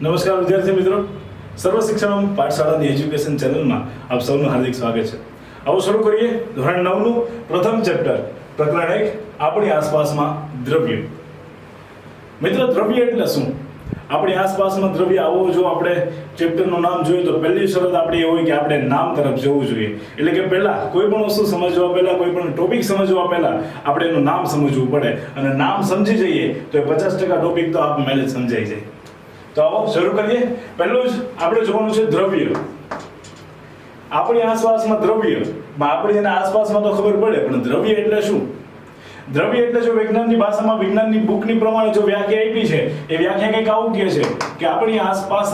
નમસ્કાર વિદ્યાર્થી મિત્રો, સર્વ શિક્ષણ પાઠશાળાની એજ્યુકેશન ચેનલમાં આપ સૌનું હાર્દિક સ્વાગત છે. આવો શરૂ કરીએ ધોરણ 9 નું પ્રથમ ચેપ્ટર પ્રકરણ 1 આપણી આસપાસમાં દ્રવ્ય. મિત્રો, દ્રવ્ય એટલે શું? આપણી આસપાસમાં દ્રવ્ય આવો જો આપણે ચેપ્ટરનું નામ જોઈએ તો પહેલી શરત આપણી એ હોય કે આપણે નામ તરફ જવું જોઈએ. એટલે કે પહેલા કોઈ પણ વસ્તુ સમજવા પહેલા, કોઈ પણ ટોપિક સમજવા પહેલા આપણે એનું નામ સમજવું પડે, અને નામ સમજી જઈએ તો એ 50% ટોપિક તો આપમેળે જ સમજાઈ જાય. તો આવો શરૂ કરીએ. પહેલું જ આપણે જોવાનું છે દ્રવ્ય. આપણી આસપાસમાં દ્રવ્ય, આપણી એના આસપાસમાં તો ખબર પડે, પણ દ્રવ્ય એટલે શું? દ્રવ્ય એટલે જો વિજ્ઞાનની ભાષામાં, વિજ્ઞાનની બુકની પ્રમાણે જો વ્યાખ્યા આપી છે, એ વ્યાખ્યા કંઈક આવું કહે છે કે આપણી આસપાસ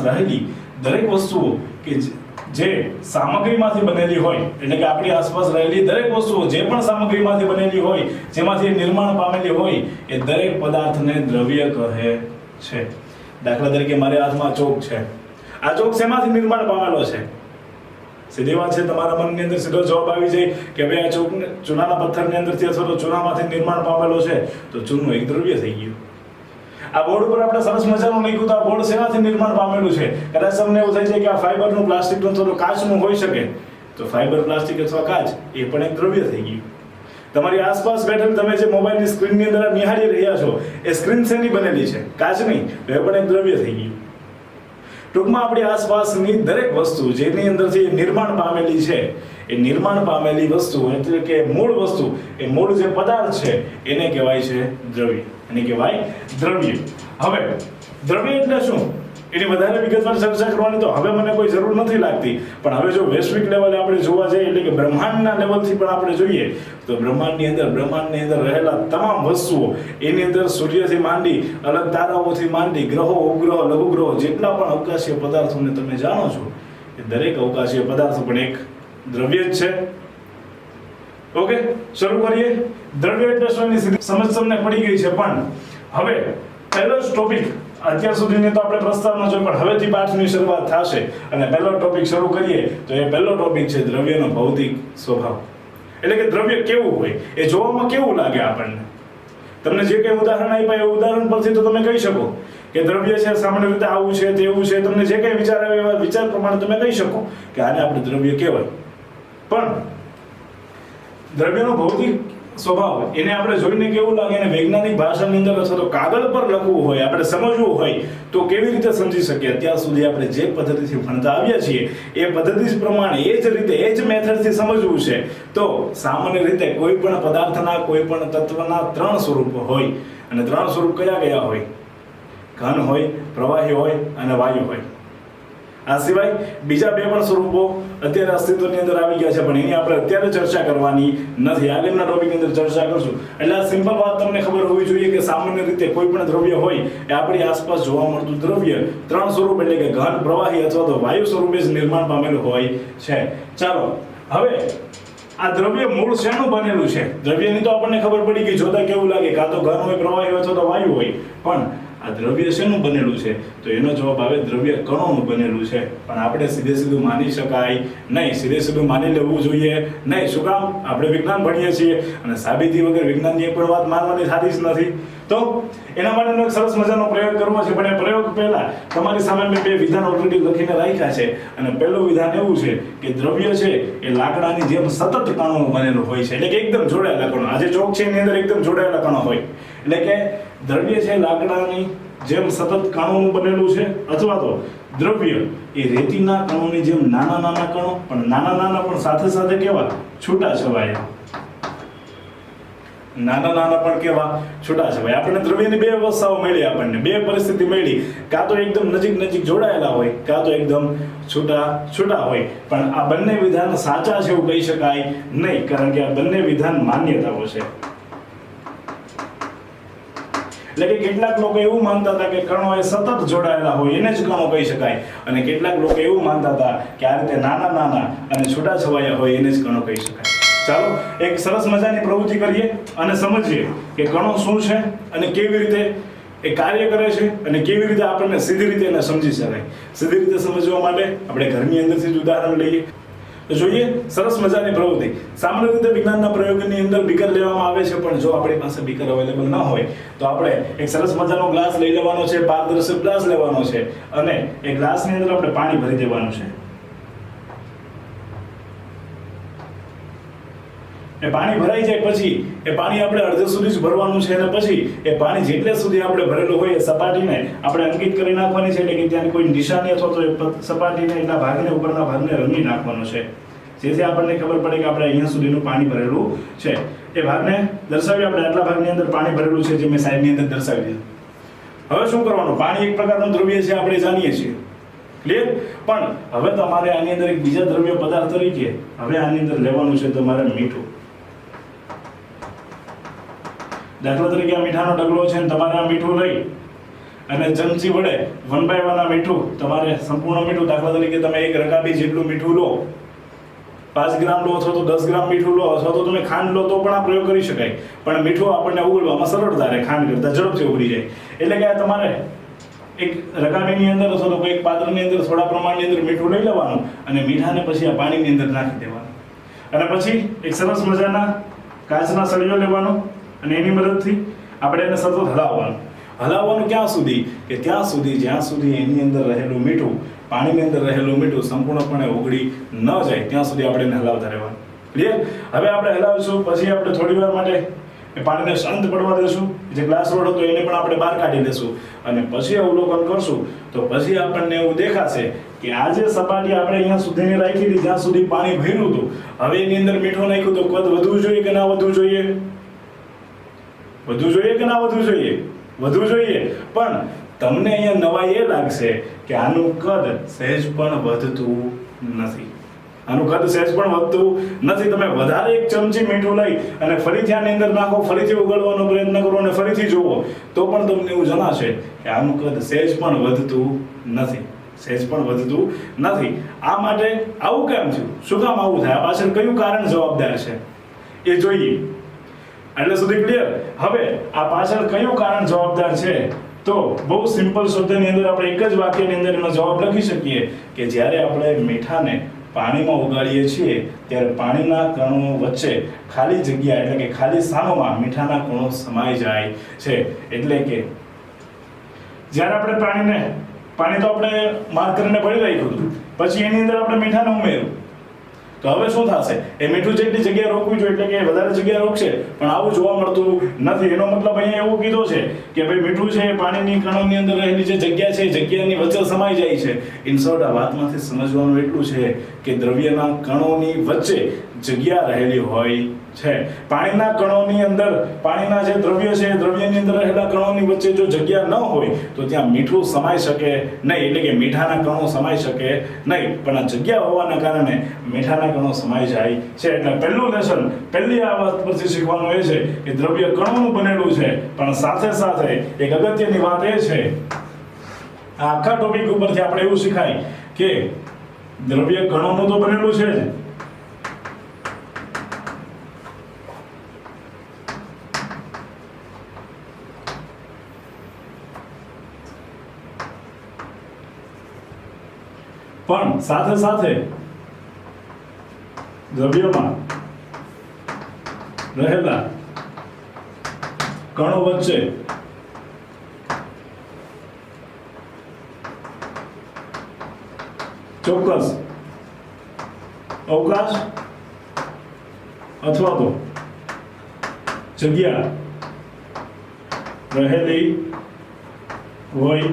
રહેલી દરેક વસ્તુઓ કે જે સામગ્રીમાંથી બનેલી હોય, એટલે કે આપણી આસપાસ રહેલી દરેક વસ્તુઓ જે પણ સામગ્રીમાંથી બનેલી હોય, જેમાંથી નિર્માણ પામેલી હોય, એ દરેક પદાર્થને દ્રવ્ય કહે છે. દાખલા તરીકે મારી હાથમાં ચોક છે. આ ચોક શેમાંથી નિર્માણ પામેલો છે? સીધી વાત છે, તમારા મનની અંદર સીધો જવાબ આવી જાય કે ભાઈ આ ચોક ચૂનાના પથ્થરની અંદરથી અથવા તો ચૂનામાંથી નિર્માણ પામેલો છે, તો ચૂનું એક દ્રવ્ય થઈ ગયું. આ બોર્ડ ઉપર આપણે સરસ મજાનું લખ્યું, તો આ બોર્ડ શેનાથી નિર્માણ પામેલું છે? કદાચ તમને એવું થાય છે કે આ ફાઈબરનું, પ્લાસ્ટિકનું અથવા તો કાચનું હોઈ શકે, તો ફાઈબર, પ્લાસ્ટિક અથવા કાચ એ પણ એક દ્રવ્ય થઈ ગયું. તમારી આસપાસ બેઠેલ તમે જે મોબાઈલની સ્ક્રીનની અંદર નિહાળી રહ્યા છો, એ સ્ક્રીન શેની બનેલી છે? કાચની. તો એ પણ એક દ્રવ્ય થઈ ગયું. ટૂંકમાં આપણી આસપાસની દરેક વસ્તુ જેની અંદરથી નિર્માણ પામેલી છે, એ નિર્માણ પામેલી વસ્તુ એટલે કે મૂળ વસ્તુ, એ મૂળ જે પદાર્થ છે એને કહેવાય છે દ્રવ્ય. એને કહેવાય દ્રવ્ય. હવે દ્રવ્ય એટલે શું એની વધારે વિગતવાર ચર્ચા કરવાની તો હવે મને કોઈ જરૂર નથી લાગતી, પણ હવે જો વૈશ્વિક લેવલે આપણે જોવા જઈએ, એટલે કે બ્રહ્માંડના લેવલથી પણ આપણે જોઈએ તો બ્રહ્માંડની અંદર રહેલા તમામ વસ્તુઓ, એની અંદર સૂર્યથી માંડી, અલગ તારાઓથી માંડી, ગ્રહો, ઉપગ્રહો, લઘુગ્રહો, જેટલા પણ અવકાશીય પદાર્થોને તમે જાણો છો, એ દરેક અવકાશીય પદાર્થો પણ એક દ્રવ્ય જ છે. ઓકે, શરૂ કરીએ. દ્રવ્ય એટલે શું એની સમજ તમને પડી ગઈ છે, પણ હવે પહેલો જ ટોપિક, અત્યાર સુધીની તો આપણે પ્રસ્તાવના જોઈ, પણ હવેથી પાઠની શરૂઆત થશે અને પહેલો ટોપિક શરૂ કરીએ તો એ પહેલો ટોપિક છે દ્રવ્યનો ભૌતિક સ્વભાવ. એટલે કે દ્રવ્ય કેવું હોય, એ જોવામાં કેવું લાગે આપણને. તમને જે કંઈ ઉદાહરણ આપ્યા એ ઉદાહરણ પરથી તો તમે કહી શકો કે દ્રવ્ય છે સામાન્ય રીતે આવું છે, તેવું છે. તમને જે કંઈ વિચાર આવે એવા વિચાર પ્રમાણે તમે કહી શકો કે આને આપણે દ્રવ્ય કહેવાય. પણ દ્રવ્યનો ભૌતિક સ્વભાવ એને આપણે જોઈને કેવું લાગે, અને વૈજ્ઞાનિક ભાષાની અંદર અથવા તો કાગળ પર લખવું હોય, આપણે સમજવું હોય તો કેવી રીતે સમજી શકીએ? અત્યાર સુધી આપણે જે પદ્ધતિથી ભણતા આવ્યા છીએ એ પદ્ધતિ પ્રમાણે, એ જ રીતે, એ જ મેથડથી સમજવું છે. તો સામાન્ય રીતે કોઈ પણ પદાર્થના, કોઈ પણ તત્વના 3 સ્વરૂપો હોય, અને 3 સ્વરૂપ કયા હોય? ઘન હોય, પ્રવાહી હોય અને વાયુ હોય. આ સિવાય બીજા 2 પણ સ્વરૂપો અત્યારે અસ્તિત્વની અંદર આવી ગયા છે, પણ એની આપણે અત્યારે ચર્ચા કરવાની નથી. આગળના ટોપિકની અંદર ચર્ચા કરશું. એટલે આ સિમ્પલ વાત તમને ખબર હોવી જોઈએ કે સામાન્ય રીતે કોઈ પણ દ્રવ્ય હોય એ આપણી આસપાસ જોવા મળતું દ્રવ્ય 3 સ્વરૂપ, એટલે કે ઘન, પ્રવાહી અથવા તો વાયુ સ્વરૂપે જ નિર્માણ પામેલું હોય છે. ચાલો, હવે આ દ્રવ્ય મૂળ શેનું બનેલું છે? દ્રવ્યની તો આપણને ખબર પડી ગઈ, જોતા કેવું લાગે, કાં તો ઘન હોય, પ્રવાહી હોય અથવા તો વાયુ હોય. પણ આ દ્રવ્ય શેનું બનેલું છે? તો એનો જવાબ આવે દ્રવ્ય કણોનું બનેલું છે. પણ આપણે સીધું માની શકાય નહીં, સીધું માની લેવું જોઈએ નહીં. શું કામ? આપણે વિજ્ઞાન ભણીએ છીએ અને સાબિતી વગર વિજ્ઞાનની એક પણ વાત માનવાની થતી જ નથી. તો એના માટેનો એક સરસ મજાનો પ્રયોગ કરવો છે, પણ એ પ્રયોગ પહેલા તમારી સામે મેં 2 વિધાન ઓલરેડી લખીને રાખ્યા છે. અને પહેલું વિધાન એવું છે કે દ્રવ્ય છે એ લાકડાની જેમ સતત કણોનું બનેલું હોય છે, એટલે કે એકદમ જોડાયેલા કણો. આજે ચોક છે એની અંદર એકદમ જોડાયેલા કણો હોય, એટલે કે દ્રવ્ય છે લાકડાની જેમ સતત કણોનું બનેલું છે, અથવા તો દ્રવ્ય એ રેતીના કણોની જેમ નાના કણો, પણ નાના પણ સાથે સાથે કેવા? છૂટા છવાયા. નાના પણ કેવા? છૂટા છવાયા. આપણને દ્રવ્યની 2 અવસ્થાઓ મળી, આપણને 2 પરિસ્થિતિ મળી. કાં તો એકદમ નજીક જોડાયેલા હોય, કાં તો એકદમ છૂટા હોય. પણ આ બંને વિધાન સાચા છે એવું કહી શકાય નહીં, કારણ કે આ બંને વિધાન માન્યતાઓ છે. એટલે કે કેટલાક લોકો એવું માનતા હતા કે કણો એ સતત જોડાયેલા હોય એને જ કણો કહી શકાય, અને કેટલાક લોકો એવું માનતા હતા કે આ રીતે નાના અને છૂટાછવાયા હોય એને જ કણો કહી શકાય. ચાલો, એક સરસ મજાની પ્રવૃત્તિ કરીએ અને સમજીએ કે કણો શું છે અને કેવી રીતે એ કાર્ય કરે છે, અને કેવી રીતે આપણને સીધી રીતે એને સમજી શકાય. સીધી રીતે સમજવા માટે આપણે ઘરની અંદરથી જ ઉદાહરણ લઈએ. તો જોઈએ સરસ મજાની પ્રવૃત્તિ. સામાન્ય રીતે વિજ્ઞાનના પ્રયોગની અંદર બીકર લેવામાં આવે છે, પણ જો આપણી પાસે બીકર અવેલેબલ ન હોય તો આપણે એક સરસ મજાનો ગ્લાસ લઈ લેવાનો છે, પારદર્શક ગ્લાસ લેવાનો છે અને એ ગ્લાસની અંદર આપણે પાણી ભરી દેવાનું છે. એ પાણી ભરાઈ જાય પછી એ પાણી આપણે અડધે સુધી જ ભરવાનું છે અને પછી એ પાણી જેટલે સુધી આપણે ભરેલું હોય એ સપાટીને આપણે અંકિત કરી નાખવાની છે, એટલે કે ત્યાંની કોઈ નિશાની અથવા તો એ સપાટીને એટલા ભાગને ઉપરના ભાગને રંગી નાખવાનો છે, જેથી આપણને ખબર પડે કે આપણે અહીંયા સુધીનું પાણી ભરેલું છે. એ ભાગને દર્શાવી આપણે આટલા ભાગની અંદર પાણી ભરેલું છે, જે મેં સાઈડની અંદર દર્શાવી દીધું. હવે શું કરવાનું? પાણી એક પ્રકારનું દ્રવ્ય છે, આપણે જાણીએ છીએ, ક્લિયર. પણ હવે તમારે આની અંદર એક બીજા દ્રવ્ય પદાર્થ તરીકે હવે આની અંદર લેવાનું છે તમારે મીઠું. દાખલા તરીકે આ મીઠાનો ડગલો છે ને તમારે આ મીઠું લઈ અને ચમચી વડે 1 by 1 આ મીઠું, તમારે સંપૂર્ણ મીઠું, દાખલા તરીકે તમે એક રકાબી જેટલું મીઠું લો, 5 ગ્રામ લો અથવા તો 10 ગ્રામ મીઠું લો અથવા તો તમે ખાંડ લો તો પણ આ પ્રયોગ કરી શકાય, પણ મીઠું આપણને ઉગળવામાં સરળતા રહે, ખાંડ કરતાં ઝડપથી ઉગળી જાય. એટલે કે આ તમારે એક રકાબીની અંદર અથવા તો કોઈ પાત્રની અંદર થોડા પ્રમાણની અંદર મીઠું લઈ લેવાનું અને મીઠાને પછી આ પાણીની અંદર નાખી દેવાનું અને પછી એક સરસ મજાના કાચના સળિયો લેવાનો અને એની મદદથી આપણે એને સતત હલાવવાનું ક્યાં સુધી? કે ત્યાં સુધી જ્યાં સુધી એની અંદર રહેલું મીઠું, પાણીની અંદર રહેલું મીઠું સંપૂર્ણપણે ઓગળી ન જાય ત્યાં સુધી આપણે એને હલાવતા રહેવાનું. ક્લિયર? હવે આપણે હલાવીશું, પછી આપણે થોડી વાર માટે એ પાણીને શાંત પડવા દેશું, જે ગ્લાસ રોડ હતો એને પણ આપણે બહાર કાઢી દેશું અને પછી અવલોકન કરશું તો પછી આપણને એવું દેખાશે કે આ જે સપાટી આપણે અહીંયા સુધીની રાખી હતી જ્યાં સુધી પાણી ભર્યું હતું, હવે એની અંદર મીઠું નાખ્યું તો કદ વધવું જોઈએ કે ના વધવું જોઈએ? વધવું જોઈએ કે ના વધવું જોઈએ? વધવું જોઈએ. પણ તમને અહીંયા નવાઈ એ લાગશે કે આનું કદ સહેજ પણ વધતું નથી. આનું કદ સહેજ પણ વધતું નથી. તમે વધારે એક ચમચી મીઠું લઈ અને ફરીથી આની અંદર નાખો, ફરીથી ઉગાડવાનો પ્રયત્ન કરો અને ફરીથી જુઓ તો પણ તમને એવું જણાશે કે આનું કદ સહેજ પણ વધતું નથી. સહેજ પણ વધતું નથી. આ માટે આવું કેમ થયું? શું કામ આવું થાય? આ પાછળ કયું કારણ જવાબદાર છે એ જોઈએ. એટલે સુધી ક્લિયર? હવે આ પાછળ કયું કારણ જવાબદાર છે તો બહુ સિમ્પલ શબ્દની અંદર આપણે એક જ વાક્યની અંદર એનો જવાબ લખી શકીએ કે જ્યારે આપણે મીઠાને પાણીમાં ઉગાડીએ છીએ ત્યારે પાણીના કણો વચ્ચે ખાલી જગ્યા એટલે કે ખાલી સ્થાનોમાં મીઠાના કણો સમાઈ જાય છે. એટલે કે જ્યારે આપણે પાણી તો આપણે માર્ક કરીને ભરી રાખ્યું હતું, પછી એની અંદર આપણે મીઠાને ઉમેર્યું તો હવે શું થશે? એ મીઠું જેટલી જગ્યા રોકવી જોઈએ એટલે કે વધારે જગ્યા રોકશે, પણ આવું જોવા મળતું નથી. એનો મતલબ અહીંયા એવું કીધો છે કે ભાઈ મીઠું છે પાણીની કણોની અંદર રહેલી જે જગ્યા છે એ જગ્યાની વચ્ચે સમાઈ જાય છે. ઇન શોર્ટ આ વાતમાંથી સમજવાનું એટલું છે કે દ્રવ્યના કણોની વચ્ચે જગ્યા રહેલી હોય છે. પાણીના કણોની અંદર પાણીના જે દ્રવ્ય છે એ દ્રવ્યની અંદર રહેલા કણોની વચ્ચે જો જગ્યા ન હોય તો ત્યાં મીઠું સમાઈ શકે નહીં, એટલે કે મીઠાના કણો સમાઈ શકે નહીં. પણ આ જગ્યા હોવાના કારણે મીઠાના કણો સમાઈ જાય છે. એટલે પહેલું લેસન, પહેલી આ વાત પરથી શીખવાનું એ છે કે દ્રવ્ય કણોનું બનેલું છે, પણ સાથે સાથે એક અગત્યની વાત એ છે આ આખા ટોપિક ઉપરથી આપણે એવું શીખાય કે દ્રવ્ય કણોનું તો બનેલું છે જ, પણ સાથે સાથે દ્રવ્યમાં રહેલા કણો વચ્ચે ચોક્કસ અવકાશ અથવા તો જગ્યા રહેલી હોય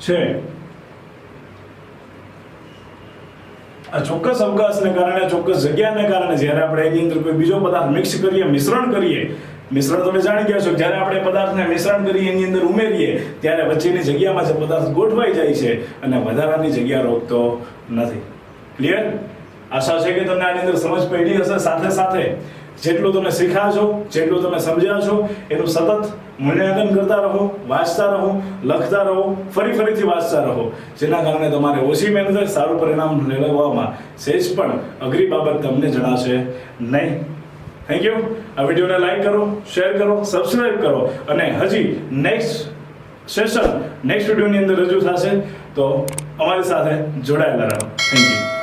છે. આ ચોક્કસ અવકાશને કારણે, ચોક્કસ જગ્યાને કારણે જ્યારે આપણે એની અંદર કોઈ બીજો પદાર્થ મિક્સ કરીએ, મિશ્રણ તમે જાણી ગયા છો, જ્યારે આપણે પદાર્થને મિશ્રણ કરી એની અંદર ઉમેરીએ ત્યારે વચ્ચેની જગ્યામાં જે પદાર્થ ગોઠવાઈ જાય છે અને વધારાની જગ્યા રોકતો નથી. ક્લિયર? આશા છે કે તમને આની અંદર સમજ પડી હશે. સાથે સાથે જેટલું તમે શીખ્યા છો, જેટલું તમે સમજ્યા છો એનું સતત મૂલ્યાંકન કરતા રહો, વાંચતા રહો, લખતા રહો, ફરીથી વાંચતા રહો, જેના કારણે તમારે ઓછી મહેનતે સારું પરિણામ મેળવવામાં સહેજ પણ અઘરી બાબત તમને જણાશે નહીં. Thank you. આ વિડીયોને લાઈક કરો, શેર કરો, સબસ્ક્રાઇબ કરો અને હજી નેક્સ્ટ વિડીયોની અંદર રજૂ થશે તો અમારી સાથે જોડાયેલા રહો. Thank you.